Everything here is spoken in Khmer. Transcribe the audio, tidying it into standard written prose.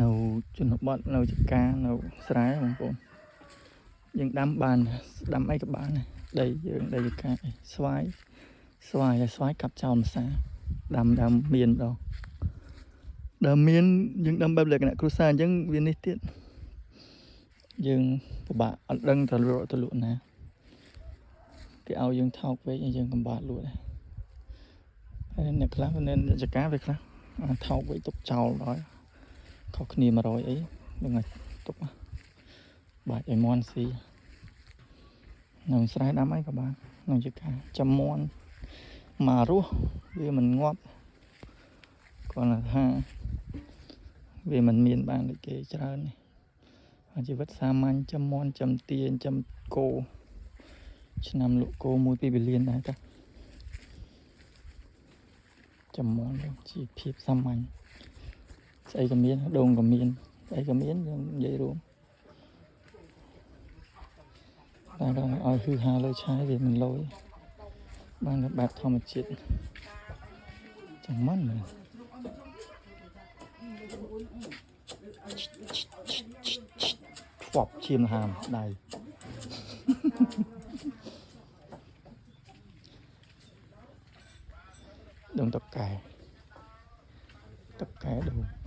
នៅជនបទនៅចកានៅស្រែបងប្អូនយើងដាំបានដាំអីក៏បានដែរដីយើងដីចកាស្វាយហើយស្វាយកាប់ចោលម្សាដាំមានម្ដងដើមមានយើងដាំបែបលក្ខណៈគ្រួសារអញ្ចឹងវានេះទៀតយើងពិបាកអត់ដឹងទៅលក់ណាគេឲ្យយើងថោកពេកយើងពិបាកលក់ដែរហើយអ្នកខ្លះនៅចកាវាខ្លះថោកពេកទុកចោលដល់ខុសគ្នា100អីនឹងឲ្យទុកបាច់ឲ្យមន់ស៊ីនៅស្រែដាំអីក៏បាននៅចកាចាំមន់មករស់វាមិនងាប់គាត់ថាវាមិនមានបានដូចគេច្រើននេះជីវិតសាមញ្ញចាំមន់ចាំទាចាំគោឆ្នាំលក់គោ1-2 ប៊ីលានដែរតាចាំមន់ជីវភាពសាមញ្ញស្អីក៏មានដូងក៏មានស្អីក៏មានយើងនិយាយរួមតែដល់ឲ្យហឺហាលើឆាយវាមិនលយបានបែបធម្មជាតិចាំមិនមែនធ្វាប់ឈាមហាមដៃដងតកែដូង